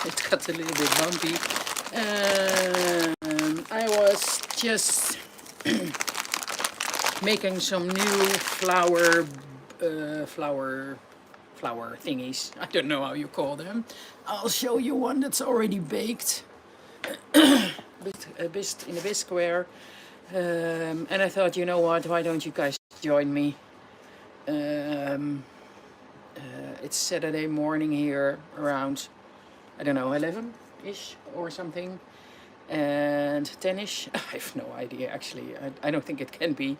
it got a little bit bumpy. I was just making some new flower thingies. I don't know how you call them. I'll show you one that's already baked, a bit in a bisqueware. And I thought, you know what? Why don't you guys join me? It's Saturday morning here around, I don't know, 11-ish or something, and 10-ish. I have no idea actually. I don't think it can be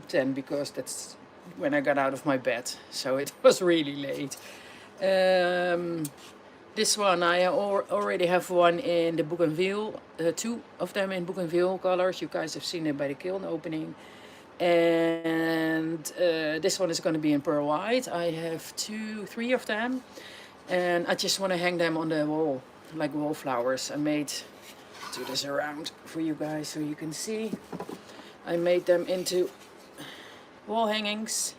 10 because that's when I got out of my bed, so it was really late. This one I already have one in the Bougainville, two of them in Bougainville colors. You guys have seen it by the kiln opening. And this one is going to be in pearl white. I have 3 of them, and I just want to hang them on the wall like wallflowers. I made, do this around for you guys so you can see. I made them into wall hangings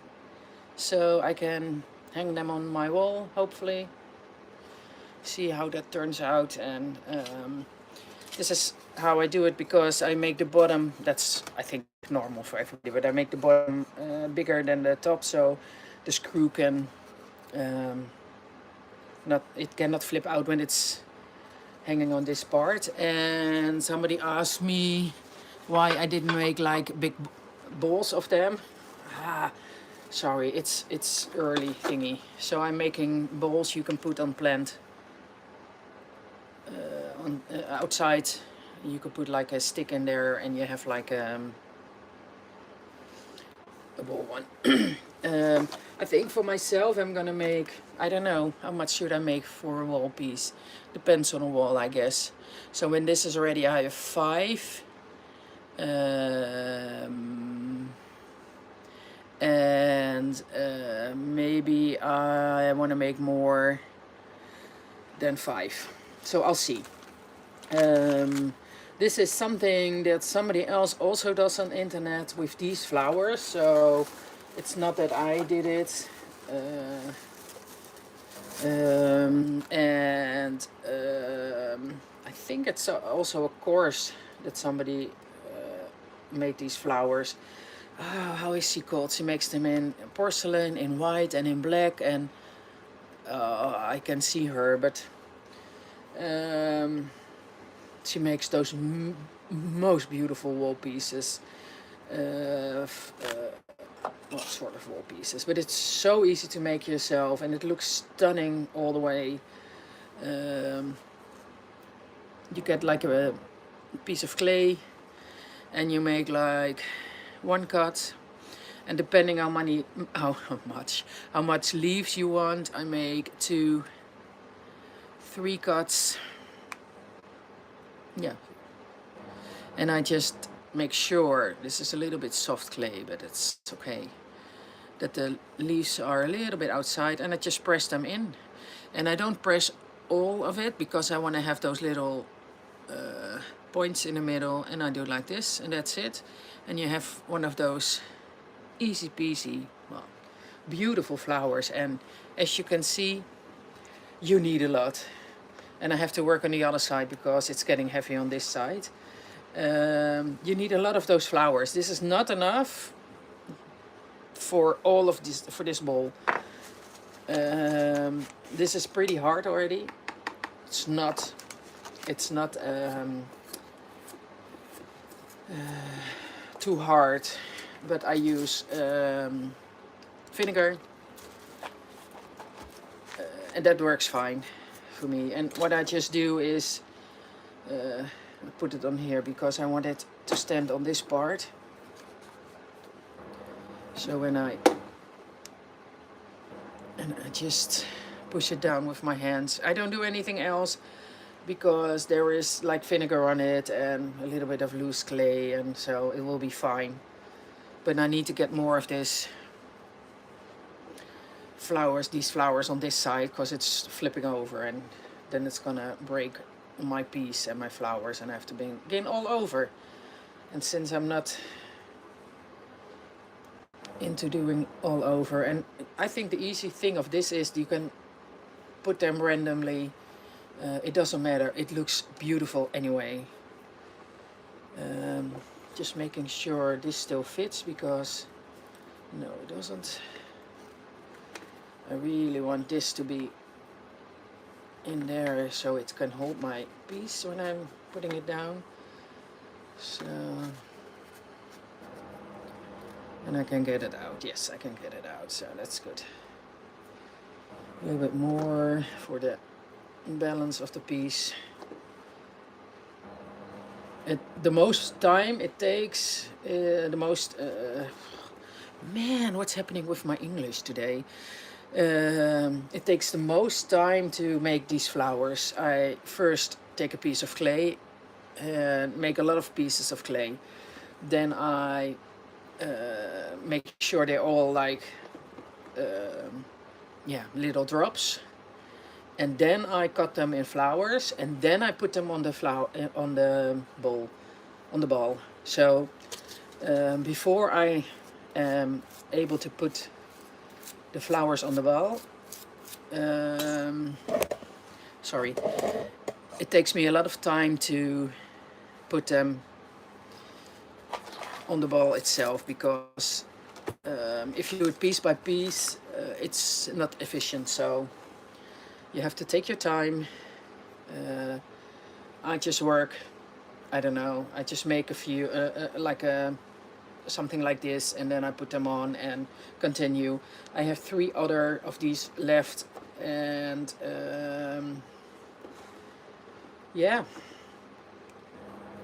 so I can hang them on my wall, hopefully. See how that turns out. And this is how I do it, because I make the bottom, that's I think normal for everybody, but I make the bottom bigger than the top, so the screw can it cannot flip out when it's hanging on this part. And somebody asked me why I didn't make like big balls of them. Sorry, it's early thingy, so I'm making balls you can put on plant outside. You could put like a stick in there and you have like a ball one. I think for myself I'm gonna make, I don't know, how much should I make for a wall piece? Depends on the wall, I guess. So when this is ready I have 5. And maybe I want to make more than 5. So I'll see. This is something that somebody else also does on the internet with these flowers, so it's not that I did it. I think it's also a course that somebody made these flowers. How is she called? She makes them in porcelain, in white and in black, and I can see her, but she makes those most beautiful wall pieces. What sort of wall pieces? But it's so easy to make yourself, and it looks stunning all the way. You get like a piece of clay, and you make like 1 cut, and depending how much leaves you want, I make 2, 3 cuts. Yeah, and I just make sure, this is a little bit soft clay, but it's okay, that the leaves are a little bit outside, and I just press them in. And I don't press all of it because I want to have those little points in the middle, and I do it like this, and that's it. And you have one of those easy peasy, well, beautiful flowers. And as you can see, you need a lot. And I have to work on the other side because it's getting heavy on this side. You need a lot of those flowers. This is not enough for all of this, for this bowl. This is pretty hard already. It's not too hard, but I use vinegar, and that works fine for me. And what I just do is put it on here because I want it to stand on this part. So when I just push it down with my hands. I don't do anything else because there is like vinegar on it and a little bit of loose clay, and so it will be fine. But I need to get more of this these flowers on this side, because it's flipping over, and then it's gonna break my piece and my flowers, and I have to begin all over. And since I'm not into doing all over, and I think the easy thing of this is you can put them randomly It doesn't matter, it looks beautiful anyway. Just making sure this still fits, because no, it doesn't. I really want this to be in there so it can hold my piece when I'm putting it down. So, and I can get it out. Yes, I can get it out, so that's good. A little bit more for the balance of the piece. The most time it takes, man, what's happening with my English today? It takes the most time to make these flowers. I first take a piece of clay and make a lot of pieces of clay. Then I make sure they're all like little drops, and then I cut them in flowers, and then I put them on the ball. So before I am able to put the flowers on the ball, sorry, it takes me a lot of time to put them on the ball itself, because if you do it piece by piece, it's not efficient. So you have to take your time. I just work, I don't know, I just make a few, something like this, and then I put them on and continue. I have 3 other of these left, and yeah.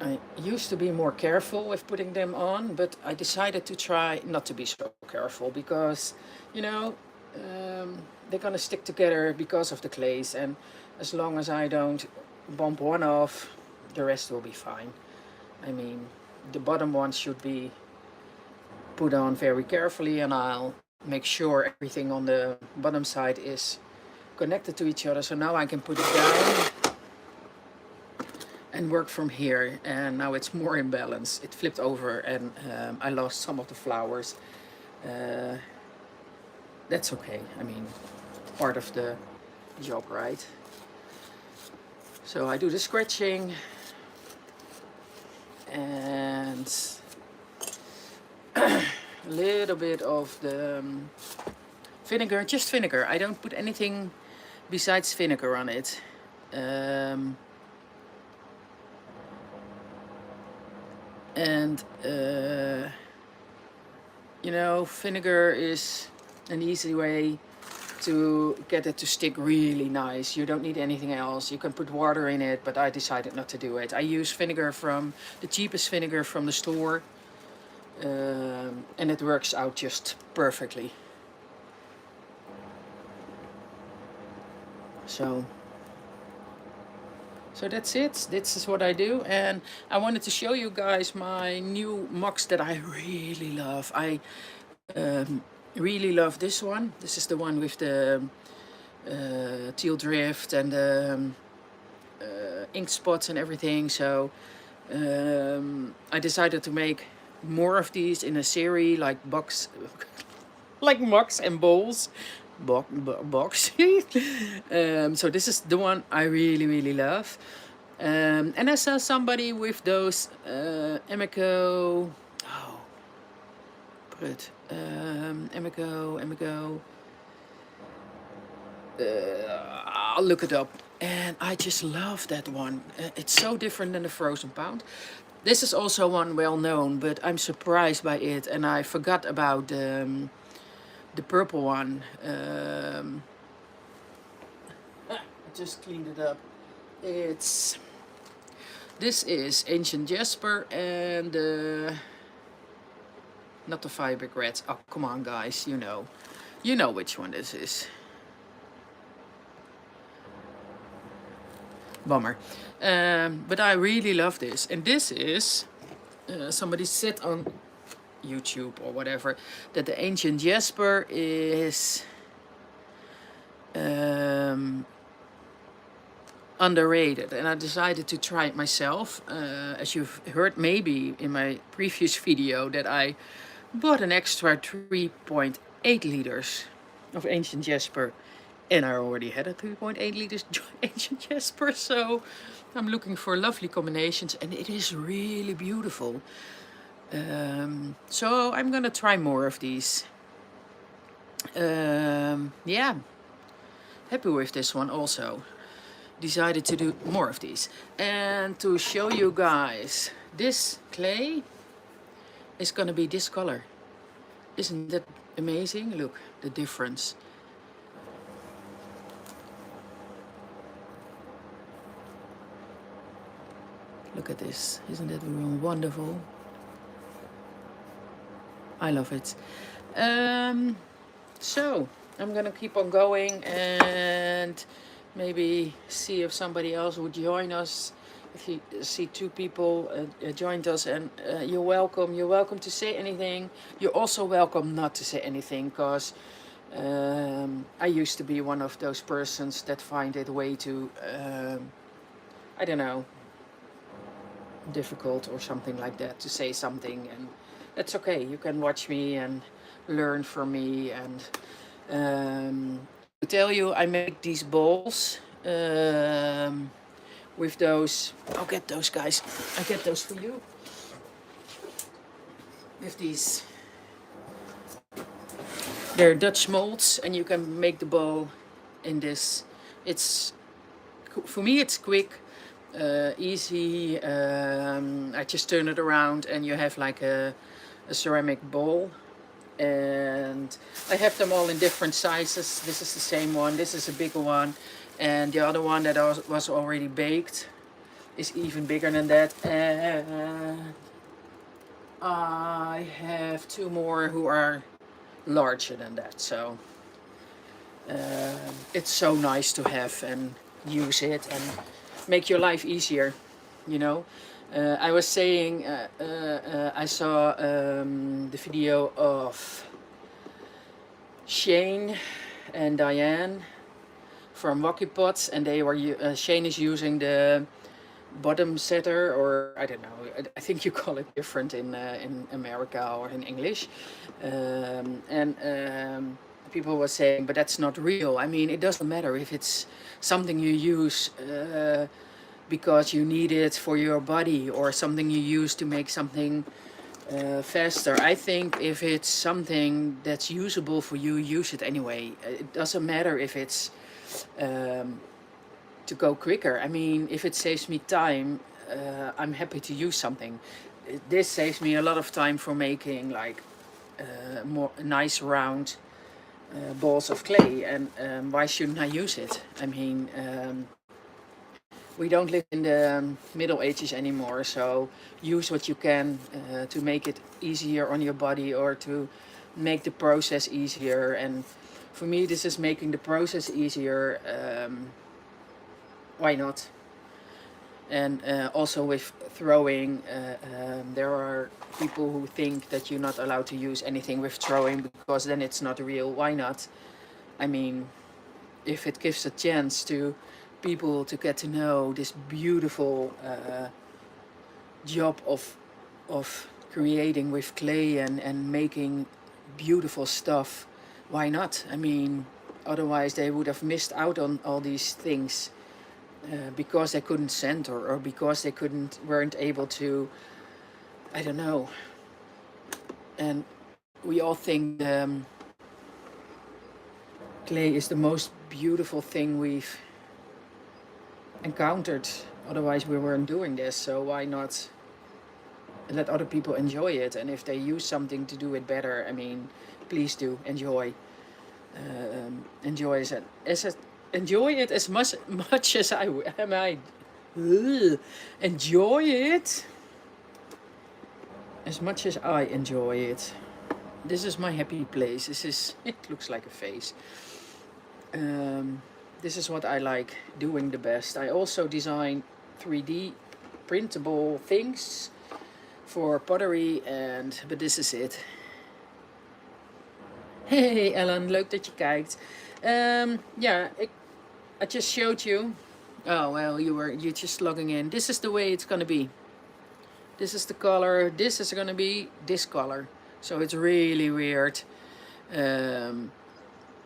I used to be more careful with putting them on, but I decided to try not to be so careful, because, you know, they're gonna stick together because of the clays, and as long as I don't bump one off, the rest will be fine. I mean, the bottom one should be put on very carefully, and I'll make sure everything on the bottom side is connected to each other, so now I can put it down and work from here. And now it's more in balance. It flipped over, and I lost some of the flowers. That's okay, I mean, part of the job, right? So I do the scratching, and a little bit of the vinegar, just vinegar. I don't put anything besides vinegar on it. You know, vinegar is an easy way to get it to stick really nice. You don't need anything else. You can put water in it, but I decided not to do it. I use vinegar from the cheapest vinegar from the store, and it works out just perfectly. So that's it. This is what I do, and I wanted to show you guys my new mugs that I really love. I really love this one. This is the one with the teal drift and the ink spots and everything. So I decided to make more of these in a series, like box, like mugs and bowls. Box. So this is the one I really love. And I saw somebody with those Emeco. Oh, put it. Emeco. I'll look it up. And I just love that one. It's so different than the Frozen Pound. This is also one well known, but I'm surprised by it, and I forgot about the purple one. I just cleaned it up. This is Ancient Jasper, and not the Fire Big Reds. Oh, come on, guys, you know which one this is. Bummer. But I really love this, and this is somebody said on YouTube or whatever that the Ancient Jasper is underrated, and I decided to try it myself. As you've heard maybe in my previous video, that I bought an extra 3.8 liters of Ancient Jasper And I already had a 3.8 liters Ancient Jasper, so I'm looking for lovely combinations, and it is really beautiful. So I'm gonna try more of these. Yeah, happy with this one also. Decided to do more of these. And to show you guys, this clay is gonna be this color. Isn't that amazing? Look, the difference. Look at this, isn't that wonderful? I love it. So I'm gonna keep on going and maybe see if somebody else would join us. If you see two people joined us, and you're welcome. You're welcome to say anything. You're also welcome not to say anything, because I used to be one of those persons that find it way too, I don't know, difficult or something like that to say something, and that's okay. You can watch me and learn from me. And to tell you, I make these balls with those. I'll get those, guys. I get those for you. With these, they're Dutch molds, and you can make the ball in this. It's, for me, it's quick, easy. I just turn it around, and you have like a ceramic bowl. And I have them all in different sizes. This is the same one. This is a bigger one, and the other one that was already baked is even bigger than that. And I have two more who are larger than that. So it's so nice to have and use it and make your life easier, you know. I was saying, I saw the video of Shane and Diane from Wacky Pots, and they were Shane is using the bottom setter, or I don't know. I think you call it different in America or in English, and people were saying, but that's not real. I mean, it doesn't matter if it's something you use because you need it for your body, or something you use to make something faster. I think if it's something that's usable for you, use it anyway. It doesn't matter if it's to go quicker. I mean, if it saves me time, I'm happy to use something. This saves me a lot of time for making like more nice round balls of clay, and why shouldn't I use it? I mean, we don't live in the Middle Ages anymore, so use what you can to make it easier on your body, or to make the process easier. And for me, this is making the process easier. Why not? And also with throwing, there are people who think that you're not allowed to use anything with throwing because then it's not real. Why not? I mean, if it gives a chance to people to get to know this beautiful job of creating with clay and making beautiful stuff, why not? I mean, otherwise they would have missed out on all these things because they couldn't send, or because they weren't able to, I don't know. And we all think clay is the most beautiful thing we've encountered. Otherwise we weren't doing this. So why not let other people enjoy it? And if they use something to do it better, I mean, please do enjoy. Enjoy it as much as I enjoy it as much as I enjoy it. This is my happy place. This is, it looks like a face. This is what I like doing the best. I also design 3D printable things for pottery, but this is it. Hey Ellen, leuk dat je kijkt. Yeah, I just showed you. Oh well, you're just logging in. This is the way it's gonna be. This is the color. This is gonna be this color. So it's really weird.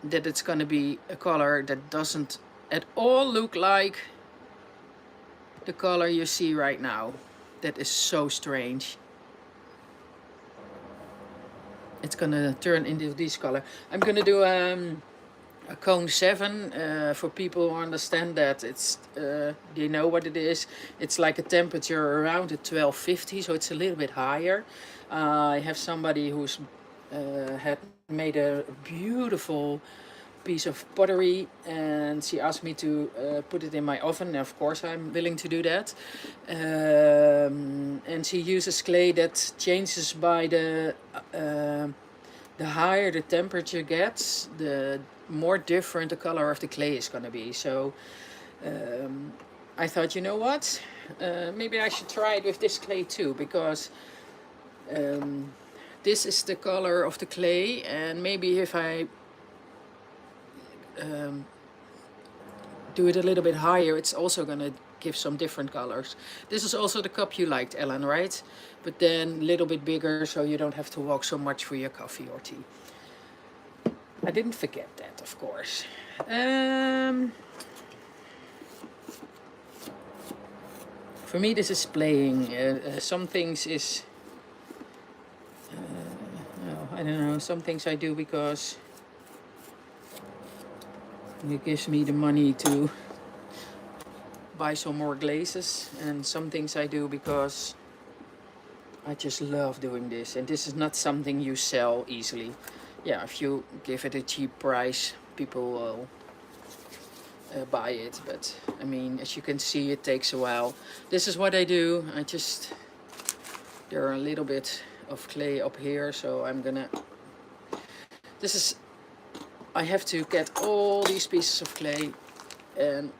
that it's gonna be a color that doesn't at all look like the color you see right now. That is so strange. It's gonna turn into this color. I'm gonna do a cone 7 for people who understand that it's they know what it is. It's like a temperature around at 1250, so it's a little bit higher. I have somebody who's had made a beautiful piece of pottery, and she asked me to put it in my oven, and of course I'm willing to do that. And she uses clay that changes by the higher the temperature gets, the more different the color of the clay is going to be. So I thought, you know what, maybe I should try it with this clay too, because this is the color of the clay, and maybe if I do it a little bit higher, it's also gonna give some different colors. This is also the cup you liked, Ellen, right? But then a little bit bigger, so you don't have to walk so much for your coffee or tea. I didn't forget that, of course. For me, this is playing. Some things is, I don't know, some things I do because it gives me the money to buy some more glazes, and some things I do because I just love doing this, and this is not something you sell easily. Yeah, if you give it a cheap price, people will buy it, but I mean, as you can see, it takes a while. This is what I do. There are a little bit of clay up here, so I'm gonna, I have to get all these pieces of clay, and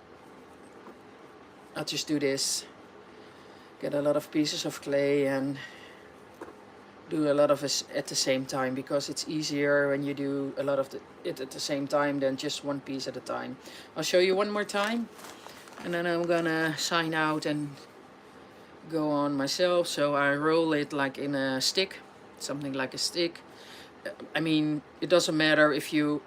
I'll just do this, get a lot of pieces of clay and do a lot of it at the same time, because it's easier when you do a lot of it at the same time than just one piece at a time. I'll show you one more time, and then I'm gonna sign out and go on myself. So I roll it like in a stick, something like a stick. I mean, it doesn't matter if you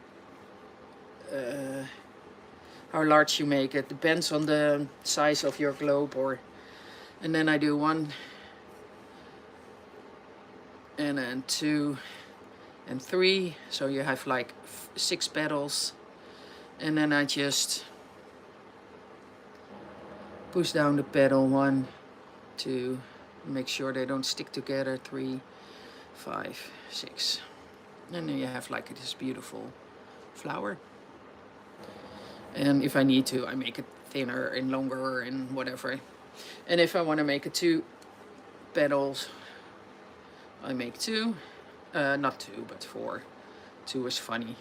how large you make it, depends on the size of your globe. And then I do 1 and then 2 and 3, so you have like 6 petals, and then I just push down the petal 1, 2, make sure they don't stick together, 3, 5, 6, and then you have like this beautiful flower. And if I need to, I make it thinner and longer and whatever. And if I want to make it 2 petals, I make 2, not 2, but 4. 2 is funny.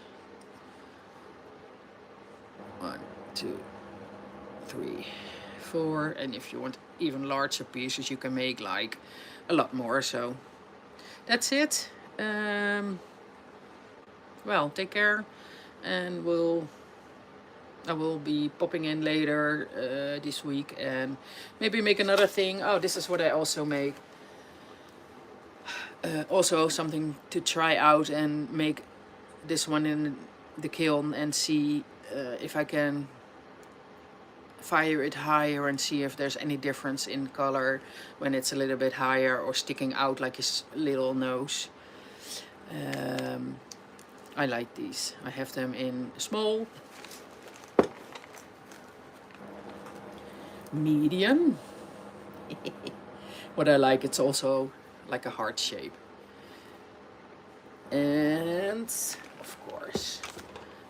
1, 2, 3, 4. And if you want even larger pieces, you can make like a lot more. So that's it. Well, take care, and I will be popping in later this week and maybe make another thing. Oh, this is what I also make. Also something to try out, and make this one in the kiln and see if I can fire it higher and see if there's any difference in color when it's a little bit higher or sticking out like his little nose. I like these. I have them in small, medium. What I like, it's also like a heart shape. And of course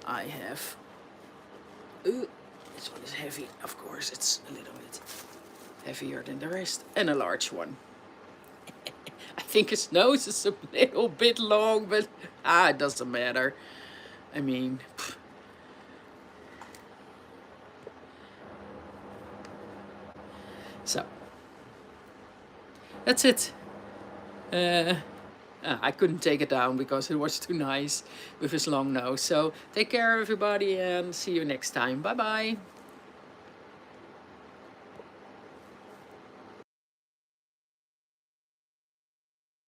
I have, this one is heavy, of course it's a little bit heavier than the rest, and a large one. I think his nose is a little bit long, but it doesn't matter. I mean, so that's it. I couldn't take it down because it was too nice with his long nose. So take care, everybody, and see you next time. Bye bye.